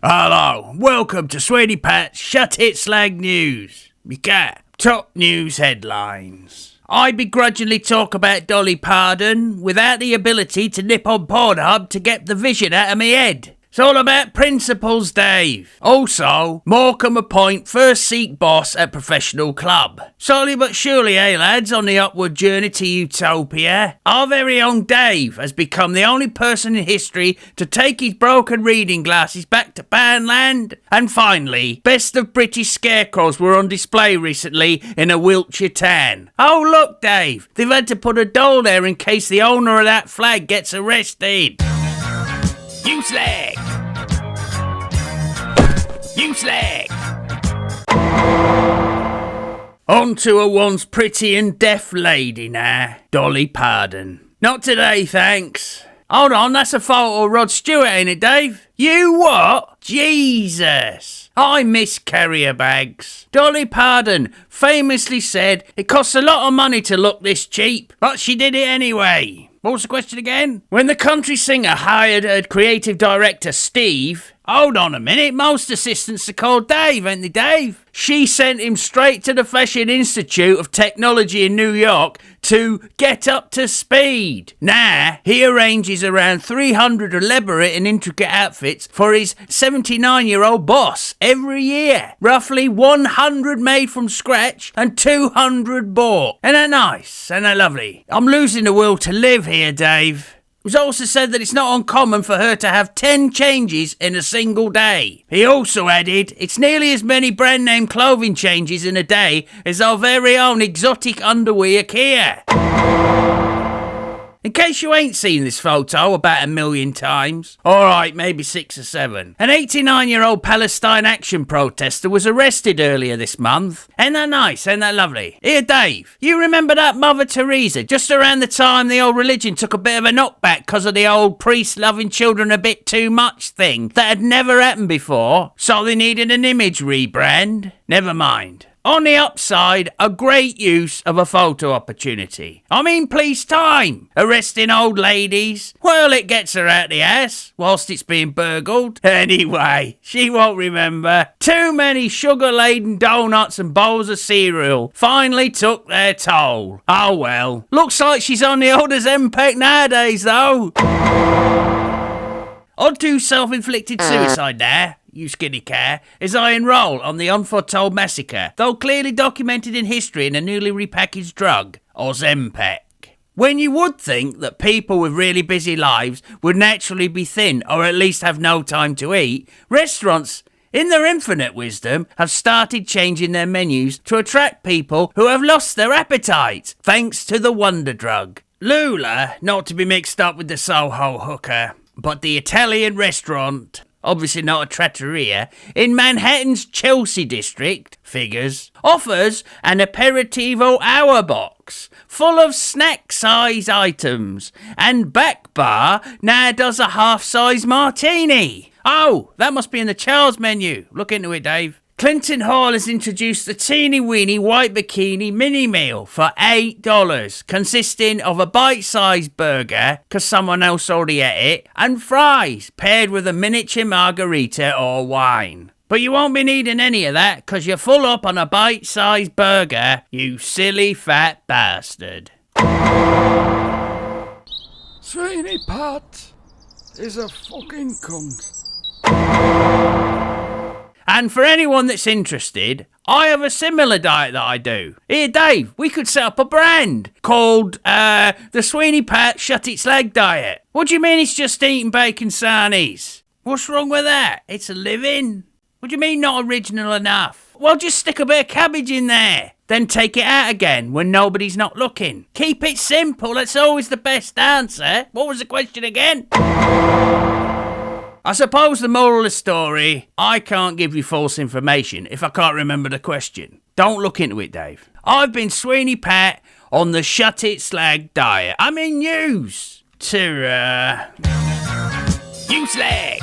Hello, welcome to Sweeney Pat's Shut It Slag News. Top news headlines. I begrudgingly talk about Dolly Parton without the ability to nip on Pornhub to get the vision out of me head. It's all about principles, Dave. Also, Morecambe appoint first Sikh boss at professional club. Slowly but surely, lads, on the upward journey to utopia, our very own Dave has become the only person in history to take his broken reading glasses back to Poundland. And finally, best of British scarecrows were on display recently in a Wiltshire town. Oh look, Dave, they've had to put a doll there in case the owner of that flag gets arrested. You slag! You slag! On to a once pretty and deaf lady now, Dolly Parton. Not today, thanks. Hold on, that's a photo of Rod Stewart, ain't it, Dave? You what? Jesus! I miss carrier bags. Dolly Parton famously said it costs a lot of money to look this cheap, but she did it anyway. What was the question again? When the country singer hired her creative director, Steve... Hold on a minute, most assistants are called Dave, ain't they, Dave? She sent him straight to the Fashion Institute of Technology in New York to get up to speed. Now, he arranges around 300 elaborate and intricate outfits for his 79-year-old boss every year. Roughly 100 made from scratch and 200 bought. Ain't that nice? Ain't that lovely? I'm losing the will to live here, Dave. It was also said that it's not uncommon for her to have 10 changes in a single day. He also added, it's nearly as many brand name clothing changes in a day as our very own exotic underwear Kia. In case you ain't seen this photo about 1 million times, alright, maybe 6 or 7, an 89-year-old Palestinian action protester was arrested earlier this month. Ain't that nice? Ain't that lovely? Here, Dave, you remember that Mother Theresa, just around the time the old religion took a bit of a knockback because of the old priest loving children a bit too much thing that had never happened before, so they needed an image rebrand? Never mind. On the upside, a great use of a photo opportunity. I mean, police time. Arresting old ladies. Well, it gets her out the ass whilst it's being burgled. Anyway, she won't remember. Too many sugar-laden donuts and bowls of cereal finally took their toll. Oh well. Looks like she's on the old Ozempic nowadays, though. On to self-inflicted suicide now. You skinny cat, as I enroll on the unforetold massacre, though clearly documented in history in a newly repackaged drug, Ozempic. When you would think that people with really busy lives would naturally be thin or at least have no time to eat, restaurants, in their infinite wisdom, have started changing their menus to attract people who have lost their appetite, thanks to the wonder drug. Lula, not to be mixed up with the Soho hooker, but the Italian restaurant... obviously not a trattoria, in Manhattan's Chelsea district, figures, offers an aperitivo hour box full of snack-size items, and back bar now does a half-size martini. Oh, that must be in the Charles menu. Look into it, Dave. Clinton Hall has introduced the teeny weeny white bikini mini meal for $8, consisting of a bite-sized burger, because someone else already ate it, and fries, paired with a miniature margarita or wine. But you won't be needing any of that, because you're full up on a bite-sized burger, you silly fat bastard. Sweeney Pat is a fucking cunt. And for anyone that's interested, I have a similar diet that I do. Here, Dave, we could set up a brand called the Sweeney Pat Shut It Slag Diet. What do you mean it's just eating bacon sarnies? What's wrong with that? It's a living. What do you mean not original enough? Well, just stick a bit of cabbage in there. Then take it out again when nobody's not looking. Keep it simple, that's always the best answer. What was the question again? I suppose the moral of the story, I can't give you false information if I can't remember the question. Don't look into it, Dave. I've been Sweeney Pat on the Shut It Slag Diet. I'm in news. You slag!